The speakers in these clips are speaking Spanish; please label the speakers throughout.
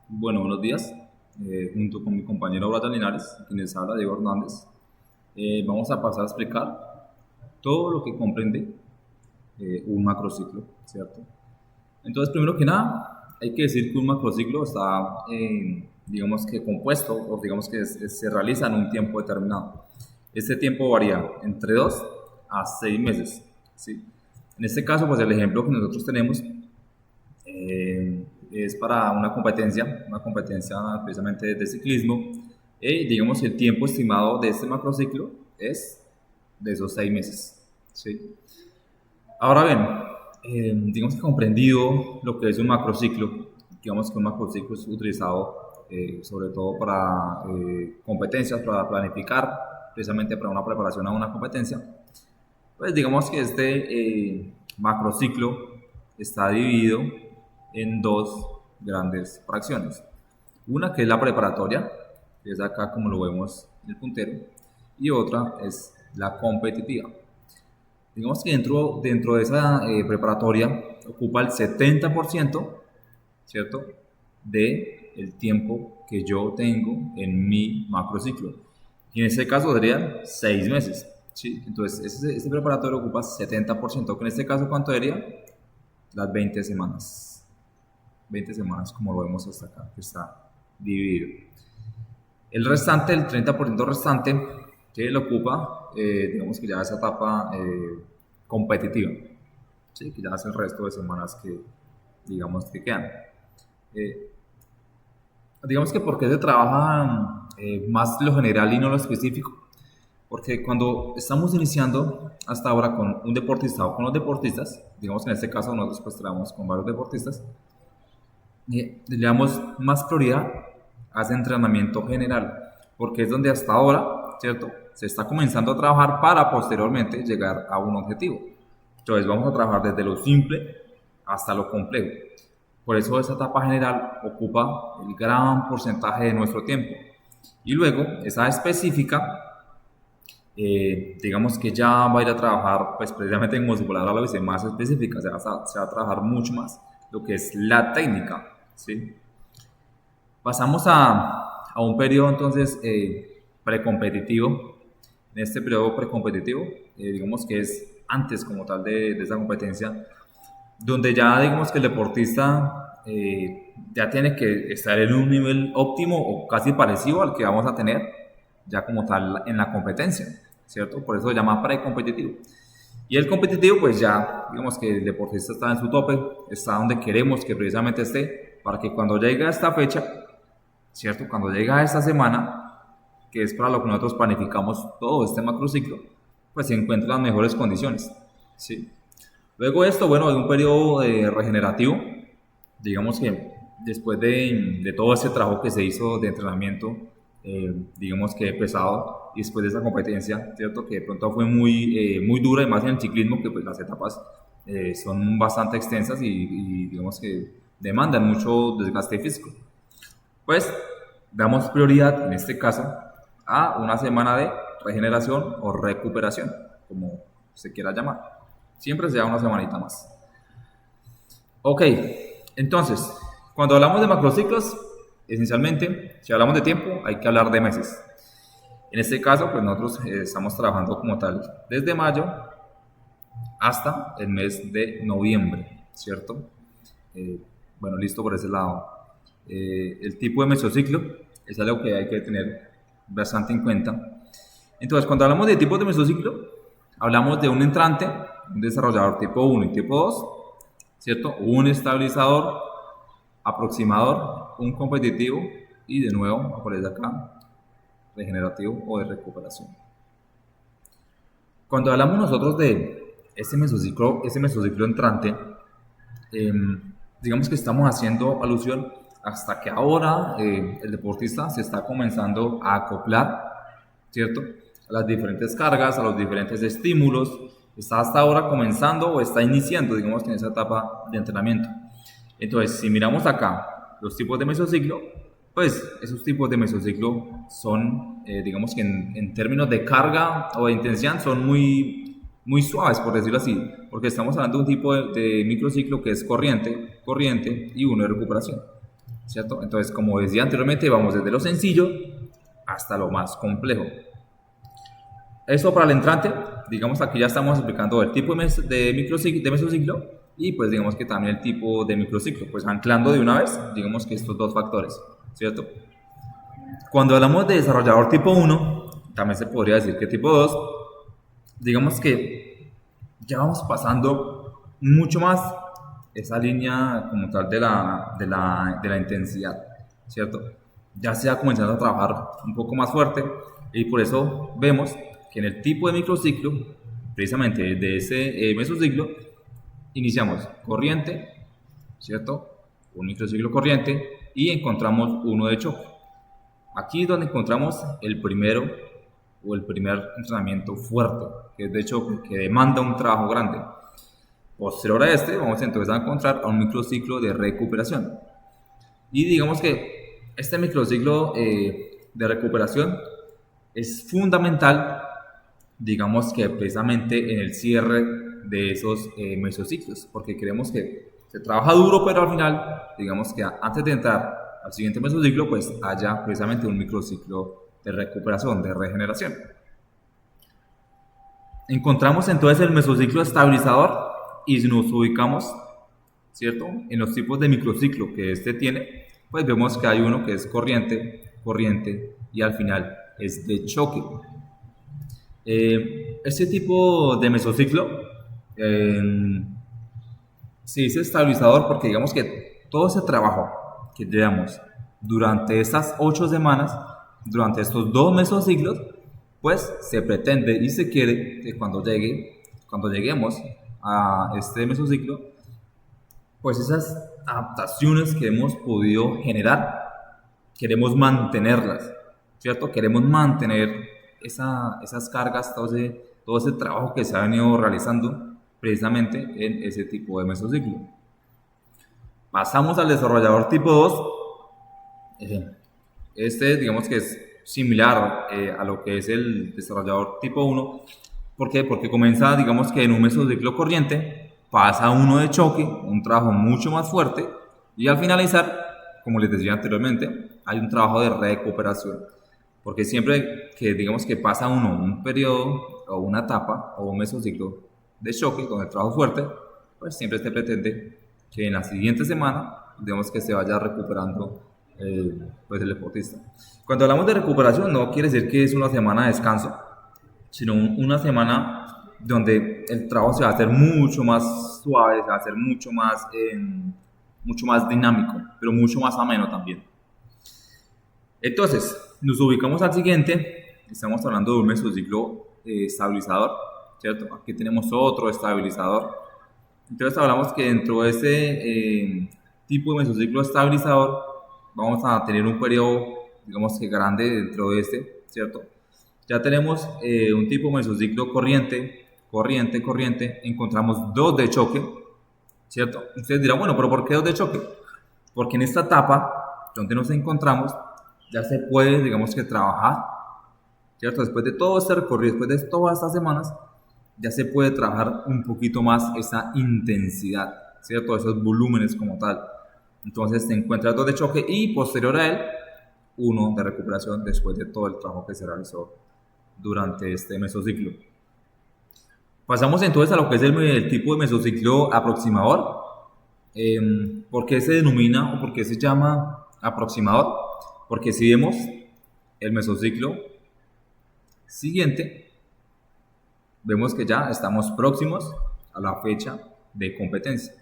Speaker 1: Bueno, buenos días. Junto con mi compañero Brian Linares, quien les habla, Diego Hernández, vamos a pasar a explicar todo lo que comprende un macrociclo, ¿cierto? Entonces, primero que nada, hay que decir que un macrociclo está, digamos que compuesto, o digamos que se realiza en un tiempo determinado. Este tiempo varía entre 2 a 6 meses, ¿sí? En este caso, pues el ejemplo que nosotros tenemos es para una competencia precisamente de ciclismo. Y digamos que el tiempo estimado de este macrociclo es de esos 6 meses. ¿Sí? Ahora bien, digamos que comprendido lo que es un macrociclo, digamos que un macrociclo es utilizado sobre todo para competencias, para planificar, precisamente para una preparación a una competencia. Pues digamos que macrociclo está dividido en dos grandes fracciones. Una que es la preparatoria, que es acá como lo vemos en el puntero, y otra es la competitiva. Digamos que dentro de esa preparatoria ocupa el 70%, ¿cierto? De el tiempo que yo tengo en mi macrociclo. Y en este caso serían 6 meses. ¿Sí? Entonces, ese preparatorio ocupa 70%, que en este caso, ¿cuánto sería? Las 20 semanas. 20 semanas, como lo vemos hasta acá, que está dividido. El restante, el 30% restante, que lo ocupa, digamos que ya esa etapa competitiva, ¿sí? Que ya es el resto de semanas que, digamos, que quedan. Eh, digamos que porque se trabaja más lo general y no lo específico, porque cuando estamos iniciando hasta ahora con un deportista o con los deportistas, digamos que en este caso nosotros pues trabajamos con varios deportistas, le damos más prioridad a ese entrenamiento general, porque es donde hasta ahora, ¿cierto? Se está comenzando a trabajar para posteriormente llegar a un objetivo. Entonces vamos a trabajar desde lo simple hasta lo complejo. Por eso esa etapa general ocupa el gran porcentaje de nuestro tiempo. Y luego esa específica, digamos que ya va a ir a trabajar, pues precisamente como su palabra lo dice, más específica, se va a trabajar mucho más lo que es la técnica, ¿sí? Pasamos a un periodo entonces precompetitivo. En este periodo precompetitivo, digamos que es antes como tal de esa competencia, donde ya digamos que el deportista ya tiene que estar en un nivel óptimo o casi parecido al que vamos a tener ya como tal en la competencia, ¿cierto? Por eso se llama precompetitivo. Y el competitivo, pues ya, digamos que el deportista está en su tope, está donde queremos que precisamente esté, para que cuando llegue a esta fecha, ¿cierto? Cuando llega a esta semana, que es para lo que nosotros planificamos todo este macrociclo, pues se encuentran las mejores condiciones, ¿sí? Luego de esto, bueno, hay un periodo regenerativo, digamos que después de todo ese trabajo que se hizo de entrenamiento, digamos que pesado, y después de esa competencia, ¿cierto? Que de pronto fue muy dura, y más en el ciclismo, que pues las etapas son bastante extensas y digamos que demandan mucho desgaste físico. Pues damos prioridad, en este caso, a una semana de regeneración o recuperación, como se quiera llamar. Siempre sea una semanita más. Ok, entonces, cuando hablamos de macrociclos, esencialmente, si hablamos de tiempo, hay que hablar de meses. En este caso, pues nosotros estamos trabajando como tal desde mayo hasta el mes de noviembre, ¿cierto? Eh, bueno, listo por ese lado. El tipo de mesociclo es algo que hay que tener bastante en cuenta. Entonces, cuando hablamos de tipos de mesociclo, hablamos de un entrante, un desarrollador tipo 1 y tipo 2, ¿cierto? Un estabilizador, aproximador, un competitivo y de nuevo aparece acá regenerativo o de recuperación. Cuando hablamos nosotros de ese mesociclo entrante, eh, digamos que estamos haciendo alusión hasta que ahora el deportista se está comenzando a acoplar, ¿cierto? A las diferentes cargas, a los diferentes estímulos, está hasta ahora comenzando o está iniciando, digamos que en esa etapa de entrenamiento. Entonces, si miramos acá los tipos de mesociclo, pues esos tipos de mesociclo son, digamos que en términos de carga o de intensidad, son muy suaves, por decirlo así, porque estamos hablando de un tipo de microciclo que es corriente, corriente y uno de recuperación. ¿cierto? Entonces, como decía anteriormente, vamos desde lo sencillo hasta lo más complejo. Eso para el entrante, digamos aquí ya estamos explicando el tipo de mesociclo y pues digamos que también el tipo de microciclo, pues anclando de una vez, digamos que estos dos factores, ¿cierto? Cuando hablamos de desarrollador tipo 1, también se podría decir que tipo 2, digamos que ya vamos pasando mucho más esa línea como tal de la intensidad, ¿cierto? Ya se ha comenzado a trabajar un poco más fuerte y por eso vemos que en el tipo de microciclo, precisamente de ese mesociclo, iniciamos corriente, ¿cierto? Un microciclo corriente y encontramos uno de choque. Aquí es donde encontramos el primero o el primer entrenamiento fuerte, que es de choque, que demanda un trabajo grande. Posterior a este, vamos entonces a encontrar a un microciclo de recuperación. Y digamos que este microciclo de recuperación es fundamental, digamos que precisamente en el cierre de esos mesociclos, porque queremos que se trabaja duro, pero al final, digamos que antes de entrar al siguiente mesociclo, pues haya precisamente un microciclo de recuperación, de regeneración. Encontramos entonces el mesociclo estabilizador y si nos ubicamos, ¿cierto? En los tipos de microciclo que este tiene, pues vemos que hay uno que es corriente, corriente y al final es de choque. Este tipo de mesociclo se dice estabilizador porque digamos que todo ese trabajo que llevamos durante estas 8 semanas, durante estos 2 mesociclos, pues se pretende y se quiere que cuando lleguemos a este mesociclo, pues esas adaptaciones que hemos podido generar, queremos mantenerlas, ¿cierto? Queremos mantener esas cargas, todo ese trabajo que se ha venido realizando precisamente en ese tipo de mesociclo. Pasamos al desarrollador tipo 2. Este digamos que es similar a lo que es el desarrollador tipo 1. ¿Por qué? Porque comienza, digamos que en un mesociclo corriente, pasa uno de choque, un trabajo mucho más fuerte, y al finalizar, como les decía anteriormente, hay un trabajo de recuperación. Porque siempre que digamos que pasa uno un periodo o una etapa o un mesociclo de choque con el trabajo fuerte, pues siempre se pretende que en la siguiente semana, digamos que se vaya recuperando pues el deportista. Cuando hablamos de recuperación, no quiere decir que es una semana de descanso, sino una semana donde el trabajo se va a hacer mucho más suave, se va a hacer mucho más dinámico, pero mucho más ameno también. Entonces, nos ubicamos al siguiente, estamos hablando de un mesociclo estabilizador, ¿cierto? Aquí tenemos otro estabilizador. Entonces hablamos que dentro de ese tipo de mesociclo estabilizador vamos a tener un periodo, digamos que grande dentro de este, ¿cierto? Ya tenemos un tipo de mesociclo corriente, corriente, corriente, encontramos 2 de choque, ¿cierto? Ustedes dirán, bueno, pero ¿por qué 2 de choque? Porque en esta etapa donde nos encontramos ya se puede, digamos que trabajar, ¿cierto? Después de todo este recorrido, después de todas estas semanas, ya se puede trabajar un poquito más esa intensidad, ¿cierto? Esos volúmenes como tal. Entonces te encuentras 2 de choque y posterior a él, 1 de recuperación después de todo el trabajo que se realizó durante este mesociclo. Pasamos entonces a lo que es el tipo de mesociclo aproximador. ¿Por qué se denomina o por qué se llama aproximador? Porque si vemos el mesociclo siguiente, vemos que ya estamos próximos a la fecha de competencia.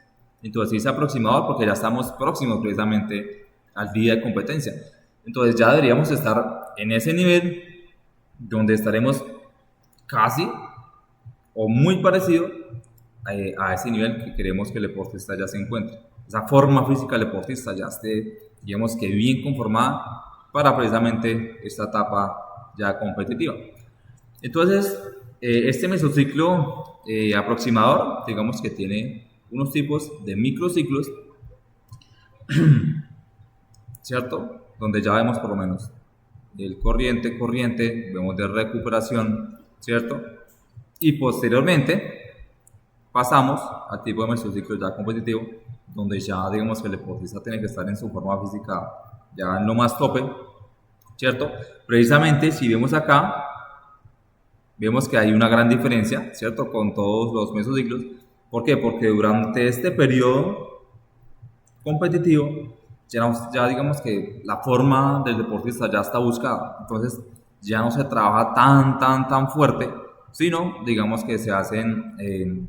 Speaker 1: Entonces es aproximador porque ya estamos próximos precisamente al día de competencia. Entonces ya deberíamos estar en ese nivel donde estaremos casi o muy parecido a ese nivel que queremos que el deportista ya se encuentre. Esa forma física del deportista ya esté, digamos que bien conformada para precisamente esta etapa ya competitiva. Entonces, este mesociclo aproximador, digamos que tiene unos tipos de microciclos, ¿cierto? Donde ya vemos por lo menos el corriente, corriente, vemos de recuperación, ¿cierto? Y posteriormente pasamos al tipo de mesociclo ya competitivo, donde ya digamos que el deportista tiene que estar en su forma física ya en lo más tope, ¿cierto? Precisamente si vemos acá, vemos que hay una gran diferencia, ¿cierto? Con todos los mesociclos. ¿Por qué? Porque durante este periodo competitivo, ya digamos que la forma del deportista ya está buscada. Entonces, ya no se trabaja tan fuerte, sino digamos que se hacen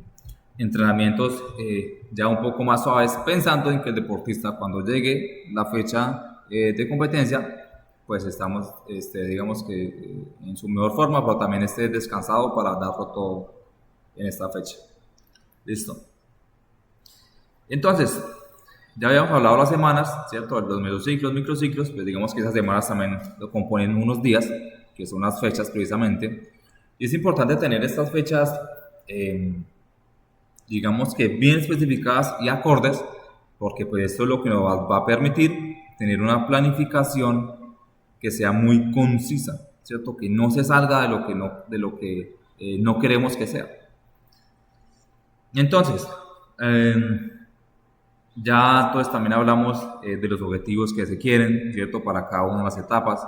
Speaker 1: entrenamientos ya un poco más suaves, pensando en que el deportista cuando llegue la fecha de competencia, pues estamos, digamos que en su mejor forma, pero también esté descansado para darlo todo en esta fecha. Listo. Entonces, ya habíamos hablado las semanas, ¿cierto? Los mesociclos, microciclos, pues digamos que esas semanas también lo componen unos días, que son las fechas precisamente. Y es importante tener estas fechas, digamos que bien especificadas y acordes, porque pues esto es lo que nos va a permitir tener una planificación que sea muy concisa, ¿cierto? Que no se salga de lo que no queremos que sea. Entonces, ya entonces también hablamos de los objetivos que se quieren, ¿cierto? Para cada una de las etapas.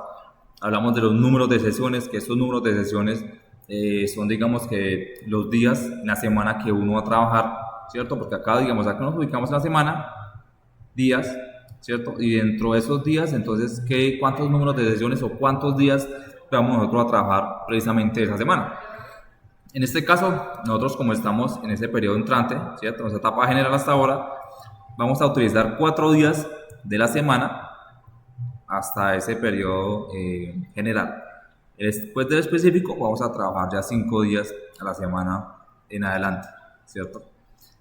Speaker 1: Hablamos de los números de sesiones, que estos números de sesiones son, digamos, que los días en la semana que uno va a trabajar, ¿cierto? Porque acá, digamos, acá nos ubicamos en la semana, días, ¿cierto? Y dentro de esos días, entonces, ¿cuántos números de sesiones o cuántos días vamos nosotros a trabajar precisamente esa semana? En este caso, nosotros como estamos en ese periodo entrante, ¿cierto? En esa etapa general hasta ahora, vamos a utilizar 4 días de la semana hasta ese periodo general. Después del específico vamos a trabajar ya 5 días a la semana en adelante, ¿cierto?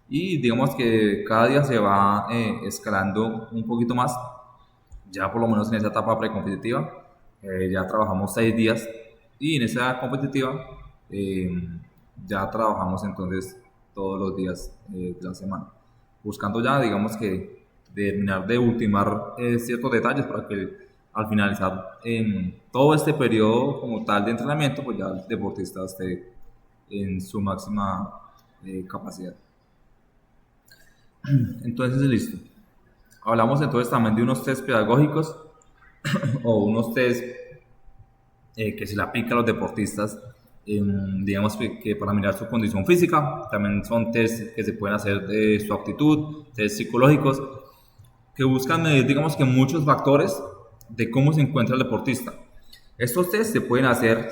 Speaker 1: Y digamos que cada día se va escalando un poquito más, ya por lo menos en esa etapa precompetitiva, ya trabajamos 6 días y en esa competitiva ya trabajamos entonces todos los días de la semana, buscando ya, digamos que terminar de ultimar ciertos detalles para que al finalizar todo este periodo como tal de entrenamiento, pues ya el deportista esté en su máxima capacidad. Entonces, listo. Hablamos entonces también de unos test pedagógicos o unos test que se le aplican a los deportistas, digamos que para mirar su condición física. También son test que se pueden hacer de su aptitud, test psicológicos, que buscan medir, digamos que muchos factores de cómo se encuentra el deportista. Estos test se pueden hacer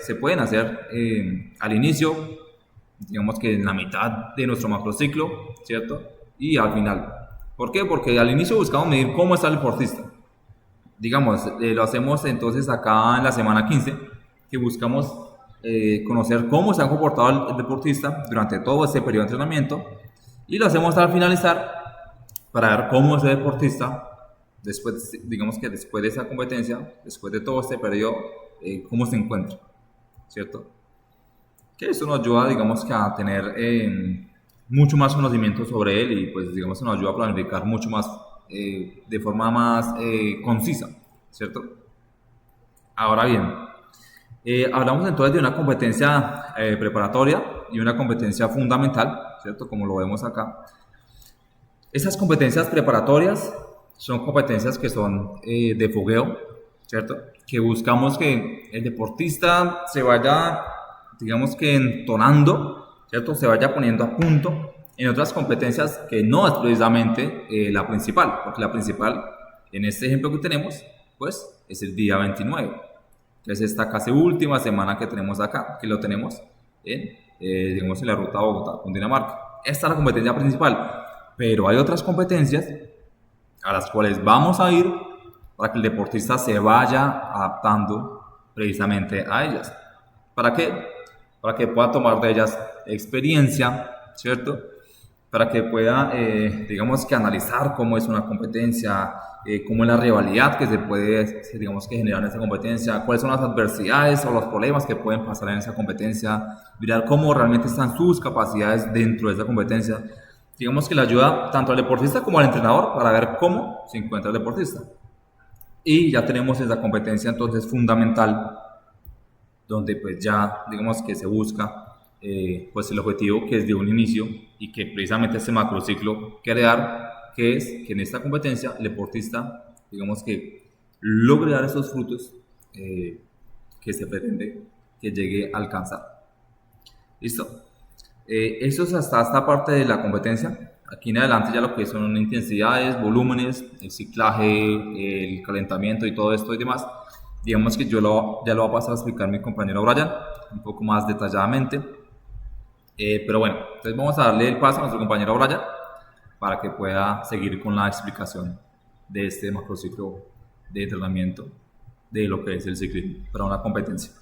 Speaker 1: al inicio, digamos que en la mitad de nuestro macrociclo, ¿cierto? Y al final. ¿Por qué? Porque al inicio buscamos medir cómo está el deportista. Digamos, lo hacemos entonces acá en la semana 15, que buscamos conocer cómo se ha comportado el deportista durante todo este periodo de entrenamiento, y lo hacemos al finalizar para ver cómo ese deportista, después, digamos que después de esa competencia, después de todo este periodo, cómo se encuentra, ¿cierto? Que eso nos ayuda, digamos que a tener mucho más conocimiento sobre él y pues digamos que nos ayuda a planificar mucho más, de forma más concisa, ¿cierto? Ahora bien, hablamos entonces de una competencia preparatoria y una competencia fundamental, ¿cierto? Como lo vemos acá. Esas competencias preparatorias son competencias que son de fogueo, ¿cierto? Que buscamos que el deportista se vaya, digamos que entonando, ¿cierto? Se vaya poniendo a punto en otras competencias que no es precisamente la principal, porque la principal, en este ejemplo que tenemos, pues es el día 29, que es esta casi última semana que tenemos acá, que lo tenemos digamos, en la ruta Bogotá, Cundinamarca. Esta es la competencia principal. Pero hay otras competencias a las cuales vamos a ir para que el deportista se vaya adaptando precisamente a ellas. ¿Para qué? Para que pueda tomar de ellas experiencia, ¿cierto? Para que pueda, digamos que analizar cómo es una competencia, cómo es la rivalidad que se puede, digamos que generar en esa competencia, cuáles son las adversidades o los problemas que pueden pasar en esa competencia, mirar cómo realmente están sus capacidades dentro de esa competencia. Digamos que le ayuda tanto al deportista como al entrenador para ver cómo se encuentra el deportista. Y ya tenemos esa competencia entonces fundamental, donde pues ya digamos que se busca pues el objetivo que desde un inicio y que precisamente este macrociclo quiere dar, que es que en esta competencia el deportista, digamos que logre dar esos frutos que se pretende que llegue a alcanzar. ¿Listo? Eso es hasta esta parte de la competencia. Aquí en adelante ya lo que son intensidades, volúmenes, el ciclaje, el calentamiento y todo esto y demás. Digamos que ya lo va a pasar a explicar mi compañero Brian un poco más detalladamente. Pero bueno, entonces vamos a darle el paso a nuestro compañero Brian para que pueda seguir con la explicación de este macrociclo de entrenamiento de lo que es el ciclismo para una competencia.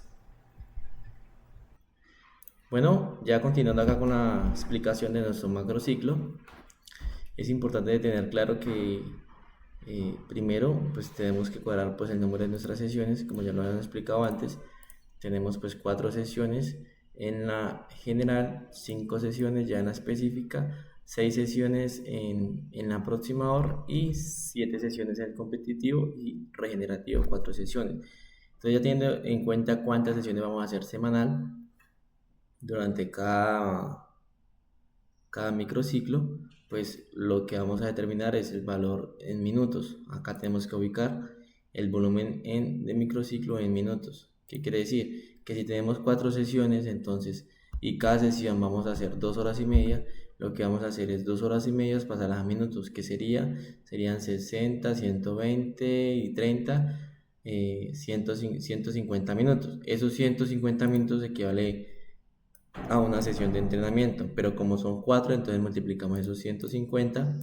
Speaker 2: Bueno, ya continuando acá con la explicación de nuestro macrociclo, es importante tener claro que primero pues tenemos que cuadrar pues el número de nuestras sesiones, como ya lo habían explicado antes. Tenemos pues 4 sesiones en la general, 5 sesiones ya en la específica, 6 sesiones en la aproximador y 7 sesiones en el competitivo y regenerativo, 4 sesiones. Entonces ya teniendo en cuenta cuántas sesiones vamos a hacer semanal durante cada microciclo, pues lo que vamos a determinar es el valor en minutos. Acá tenemos que ubicar el volumen de microciclo en minutos. ¿Qué quiere decir? Que si tenemos 4 sesiones, entonces, y cada sesión vamos a hacer 2 horas y media, lo que vamos a hacer es 2 horas y media pasarlas a minutos, que serían 60, 120 y 30, 150 minutos. Esos 150 minutos equivale a una sesión de entrenamiento, pero como son 4, entonces multiplicamos esos 150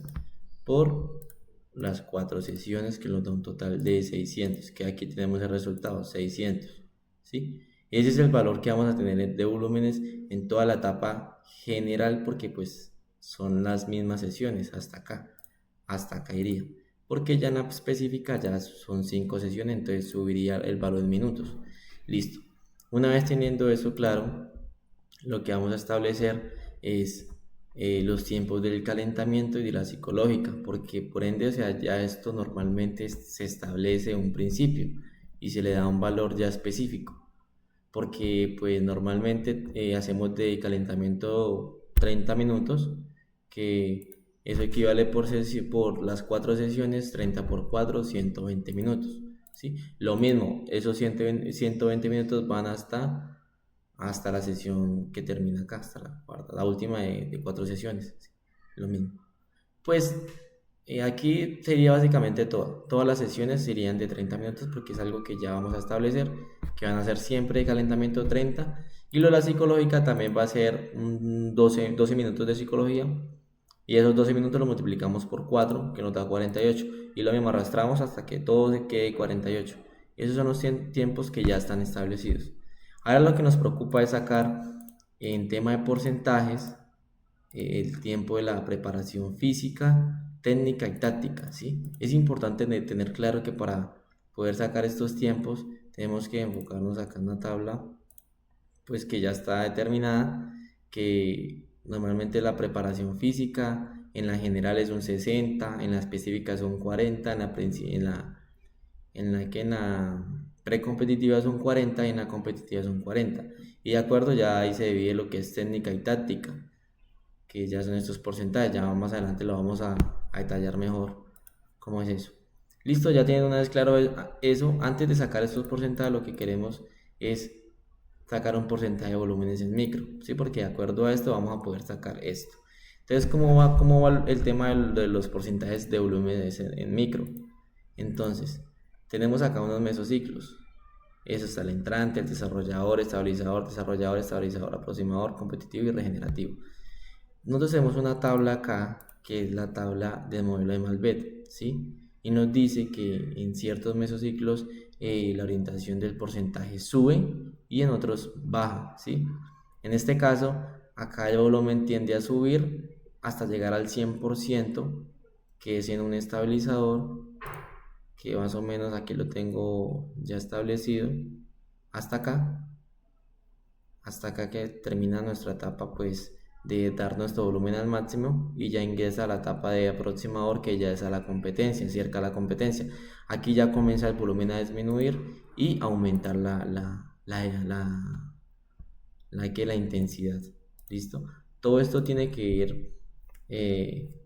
Speaker 2: por las 4 sesiones, que nos da un total de 600, que aquí tenemos el resultado, 600, ¿sí? Ese es el valor que vamos a tener de volúmenes en toda la etapa general, porque pues son las mismas sesiones hasta acá iría, porque ya en la específica ya son 5 sesiones, entonces subiría el valor en minutos. Listo. Una vez teniendo eso claro, lo que vamos a establecer es los tiempos del calentamiento y de la psicológica, porque por ende, o sea, ya esto normalmente se establece un principio y se le da un valor ya específico, porque pues normalmente hacemos de calentamiento 30 minutos, que eso equivale por las 4 sesiones, 30 por 4, 120 minutos, ¿sí? Lo mismo, esos 120 minutos van hasta la sesión que termina acá, hasta la última de 4 sesiones, ¿sí? Lo mismo. Pues aquí sería básicamente todo. Todas las sesiones serían de 30 minutos, porque es algo que ya vamos a establecer, que van a ser siempre de calentamiento 30. Y lo de la psicológica también va a ser 12 minutos de psicología. Y esos 12 minutos lo multiplicamos por 4, que nos da 48. Y lo mismo arrastramos hasta que todo se quede 48. Esos son los tiempos que ya están establecidos. Ahora lo que nos preocupa es sacar en tema de porcentajes el tiempo de la preparación física, técnica y táctica, ¿sí? Es importante tener claro que para poder sacar estos tiempos tenemos que enfocarnos acá en una tabla pues que ya está determinada, que normalmente la preparación física en la general es un 60, en la específica son 40, en la precompetitiva son 40 y en la competitiva son 40. Y de acuerdo, ya ahí se divide lo que es técnica y táctica, que ya son estos porcentajes. Ya más adelante lo vamos a detallar mejor cómo es eso. Listo, ya tienen una vez claro eso. Antes de sacar estos porcentajes, lo que queremos es sacar un porcentaje de volúmenes en micro, ¿sí? Porque de acuerdo a esto vamos a poder sacar esto. Entonces, ¿cómo va el tema de los porcentajes de volúmenes en micro? Entonces, tenemos acá unos mesociclos. Eso está el entrante, el desarrollador, estabilizador, aproximador, competitivo y regenerativo. Nosotros tenemos una tabla acá, que es la tabla del modelo de Malvet, ¿sí? Y nos dice que en ciertos mesociclos la orientación del porcentaje sube y en otros baja, ¿sí? En este caso, acá el volumen tiende a subir hasta llegar al 100%, que es en un estabilizador, que más o menos aquí lo tengo ya establecido, hasta acá, que termina nuestra etapa pues de dar nuestro volumen al máximo, y ya ingresa a la etapa de aproximador, que ya es a la competencia, cerca a la competencia. Aquí ya comienza el volumen a disminuir y aumentar la intensidad. ¿Listo? Todo esto tiene que ir,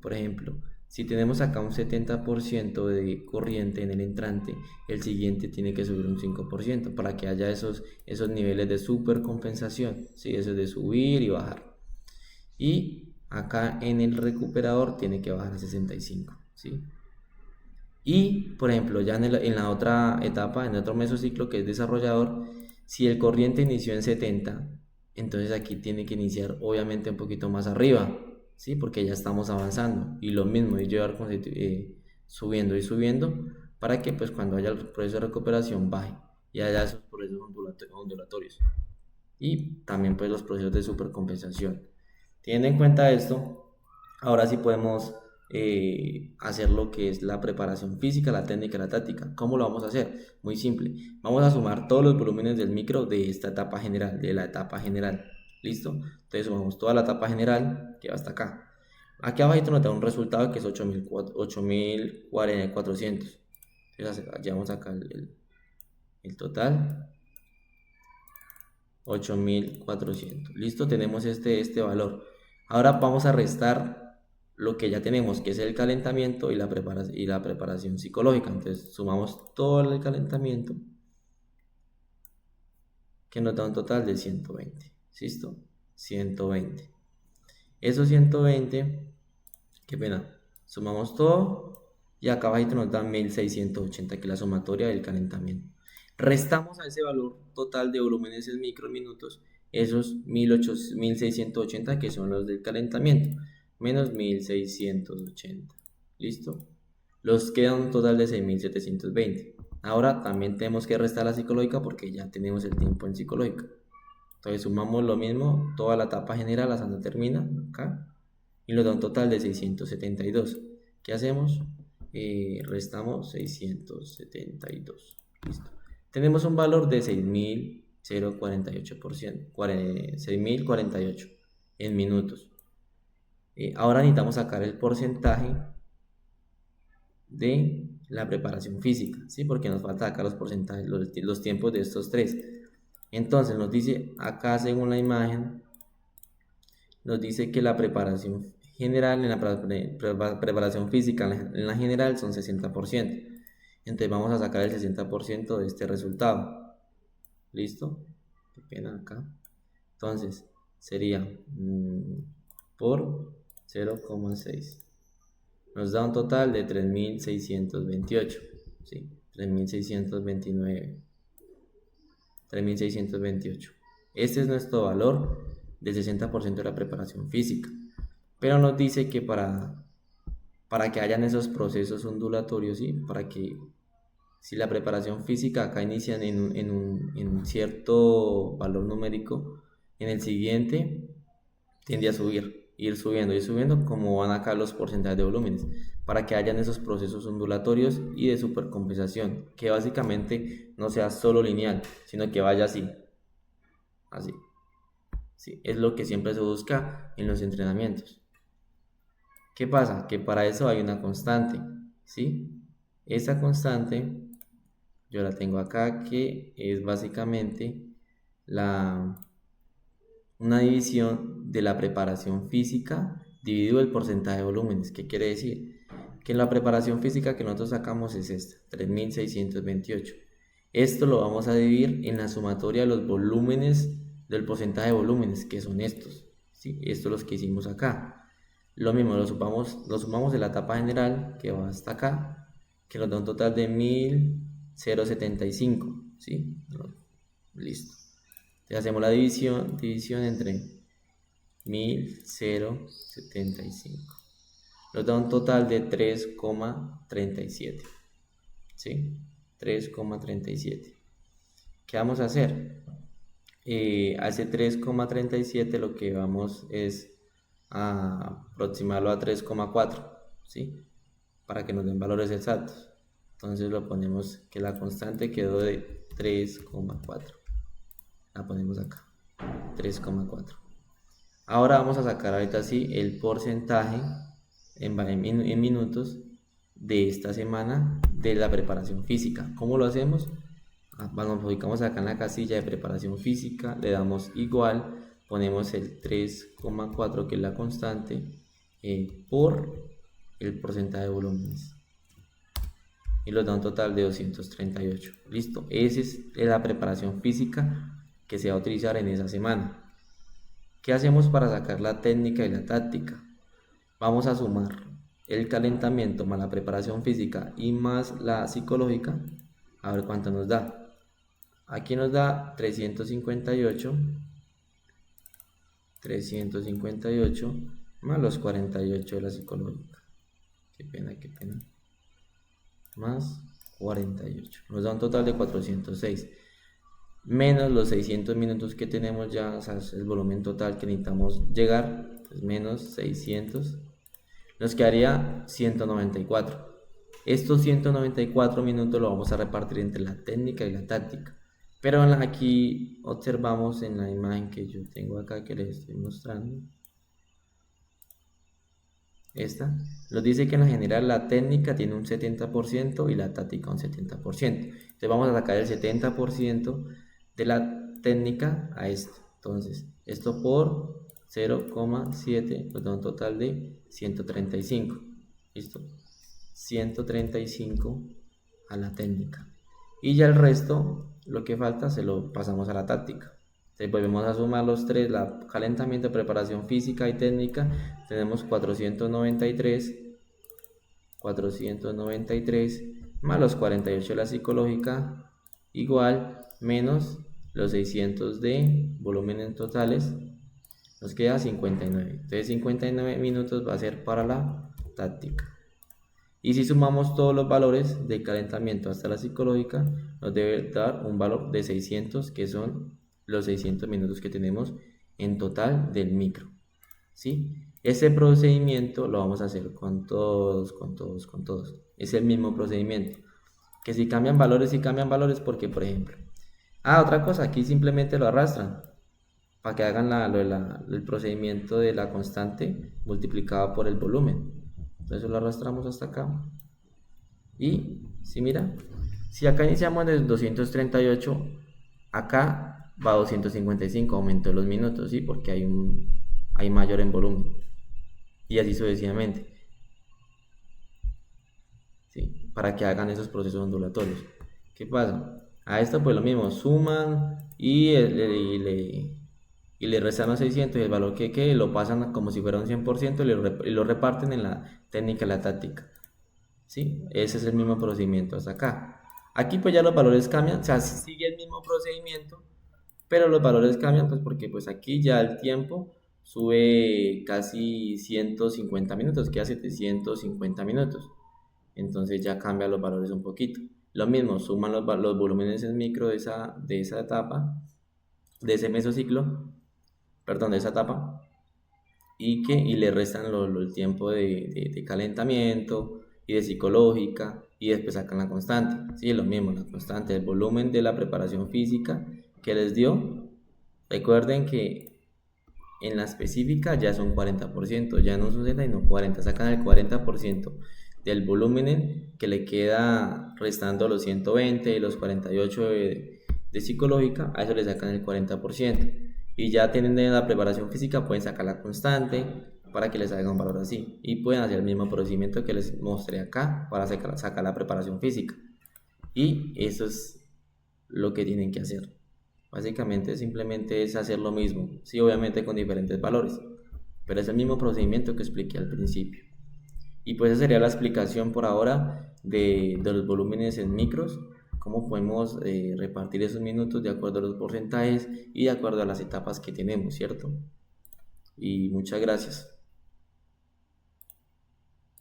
Speaker 2: por ejemplo, si tenemos acá un 70% de corriente en el entrante, el siguiente tiene que subir un 5% para que haya esos niveles de supercompensación, ¿sí? Eso de subir y bajar. Y acá en el recuperador tiene que bajar a 65, ¿sí? Y, por ejemplo, ya en la otra etapa, en otro mesociclo que es desarrollador, si el corriente inició en 70, entonces aquí tiene que iniciar obviamente un poquito más arriba, ¿sí? Porque ya estamos avanzando. Y lo mismo, y llevar subiendo y subiendo para que pues cuando haya el proceso de recuperación baje y haya esos procesos ondulatorios. Y también pues los procesos de supercompensación. Teniendo en cuenta esto, ahora sí podemos hacer lo que es la preparación física, la técnica y la táctica. ¿Cómo lo vamos a hacer? Muy simple. Vamos a sumar todos los volúmenes del micro de esta etapa general, de la etapa general. ¿Listo? Entonces sumamos toda la etapa general que va hasta acá. Aquí abajo nos da un resultado que es 8400. Entonces llevamos acá el total. 8400. Listo, tenemos este valor. Ahora vamos a restar lo que ya tenemos, que es el calentamiento y la preparación psicológica. Entonces sumamos todo el calentamiento, que nos da un total de 120. ¿Listo? 120. Esos 120, qué pena, sumamos todo y acá abajo nos da 1680, que es la sumatoria del calentamiento. Restamos a ese valor total de volúmenes en microminutos esos 1680 que son los del calentamiento, menos 1680. ¿Listo? Los queda un total de 6720. Ahora también tenemos que restar la psicológica porque ya tenemos el tiempo en psicológica. Entonces sumamos lo mismo, toda la etapa general hasta donde termina, acá, y nos da un total de 672. ¿Qué hacemos? Restamos 672. Listo. Tenemos un valor de 6048 en minutos. Ahora necesitamos sacar el porcentaje de la preparación física, ¿sí? Porque nos falta sacar los porcentajes, los tiempos de estos tres. Entonces nos dice acá, según la imagen, nos dice que la preparación general, en la preparación física en la general son 60%. Entonces vamos a sacar el 60% de este resultado. ¿Listo? Qué pena acá. Entonces sería por 0,6. Nos da un total de 3628. ¿Sí? 3629. 3628. Este es nuestro valor del 60% de la preparación física. Pero nos dice que para que hayan esos procesos ondulatorios, ¿sí? Para que si la preparación física acá inicia en un cierto valor numérico, en el siguiente tiende a subir, ir subiendo como van acá los porcentajes de volúmenes, para que hayan esos procesos ondulatorios y de supercompensación, que básicamente no sea solo lineal, sino que vaya así, así. Sí, es lo que siempre se busca en los entrenamientos. ¿Qué pasa? Que para eso hay una constante, ¿sí? Esa constante yo la tengo acá, que es básicamente una división de la preparación física dividido el porcentaje de volúmenes. ¿Qué quiere decir? Que la preparación física que nosotros sacamos es esta, 3628. Esto lo vamos a dividir en la sumatoria de los volúmenes del porcentaje de volúmenes, que son estos, ¿sí? Estos los que hicimos acá. Lo mismo, lo sumamos de la etapa general, que va hasta acá, que nos da un total de 1075, ¿sí? Listo. Entonces hacemos la división entre 1075. Nos da un total de 3,37, ¿sí? 3,37. ¿Qué vamos a hacer? A ese 3,37 lo que vamos es a aproximarlo a 3,4, ¿sí? Para que nos den valores exactos. Entonces lo ponemos, que la constante quedó de 3,4. La ponemos acá, 3,4. Ahora vamos a sacar ahorita sí el porcentaje en minutos de esta semana de la preparación física. ¿Cómo lo hacemos? Nos ubicamos acá en la casilla de preparación física, le damos igual, ponemos el 3,4 que es la constante por el porcentaje de volúmenes y nos da un total de 238. Listo, esa es la preparación física que se va a utilizar en esa semana. ¿Qué hacemos para sacar la técnica y la táctica? Vamos a sumar el calentamiento más la preparación física y más la psicológica, a ver cuánto nos da. Aquí nos da 358 más los 48 de la psicológica. Qué pena. Más 48. Nos da un total de 406. Menos los 600 minutos que tenemos ya, o sea, es el volumen total que necesitamos llegar. Pues menos 600. Nos quedaría 194. Estos 194 minutos lo vamos a repartir entre la técnica y la táctica. Pero aquí observamos en la imagen que yo tengo acá que les estoy mostrando. Esta nos dice que en general la técnica tiene un 70% y la táctica un 70%. Entonces vamos a sacar el 70% de la técnica a esto. Entonces esto por 0,7 nos da un total de 135. ¿Listo? 135 a la técnica. Y ya el resto, lo que falta, se lo pasamos a la táctica. Entonces volvemos a sumar los tres, calentamiento, preparación física y técnica. Tenemos 493 más los 48 de la psicológica, igual, menos los 600 de volúmenes totales, nos queda 59. Entonces 59 minutos va a ser para la táctica. Y si sumamos todos los valores del calentamiento hasta la psicológica, nos debe dar un valor de 600, que son los 600 minutos que tenemos en total del micro. ¿Sí? Ese procedimiento lo vamos a hacer con todos. Es el mismo procedimiento. Que si cambian valores, porque, por ejemplo, otra cosa, aquí simplemente lo arrastran para que hagan el procedimiento de la constante multiplicada por el volumen. Entonces lo arrastramos hasta acá. Y si mira, si acá iniciamos desde 238, acá va a 255, aumentó los minutos, ¿sí? Porque hay mayor en volumen. Y así sucesivamente. ¿Sí? Para que hagan esos procesos ondulatorios. ¿Qué pasa? A esto pues lo mismo, suman y le restan los 600 y el valor que lo pasan como si fuera un 100% y lo reparten en la técnica y la táctica. ¿Sí? Ese es el mismo procedimiento hasta acá. Aquí pues ya los valores cambian, o sea, sigue el mismo procedimiento, pero los valores cambian pues porque pues aquí ya el tiempo sube casi 150 minutos, queda 750 minutos. Entonces ya cambian los valores un poquito. Lo mismo, suman los volúmenes en micro de esa etapa, de ese mesociclo, de esa etapa, y le restan el tiempo de calentamiento y de psicológica, y después sacan la constante. Sí, lo mismo, la constante, el volumen de la preparación física que les dio. Recuerden que en la específica ya son 40%, ya no son 70 sino 40, sacan el 40% del volumen que le queda restando los 120 y los 48 de psicológica, a eso le sacan el 40%. Y ya tienen la preparación física, pueden sacar la constante para que les salga un valor así. Y pueden hacer el mismo procedimiento que les mostré acá para sacar la preparación física. Y eso es lo que tienen que hacer. Básicamente simplemente es hacer lo mismo. Sí, obviamente con diferentes valores. Pero es el mismo procedimiento que expliqué al principio. Y pues esa sería la explicación por ahora de los volúmenes en micros. Cómo podemos repartir esos minutos de acuerdo a los porcentajes y de acuerdo a las etapas que tenemos, ¿cierto? Y muchas gracias.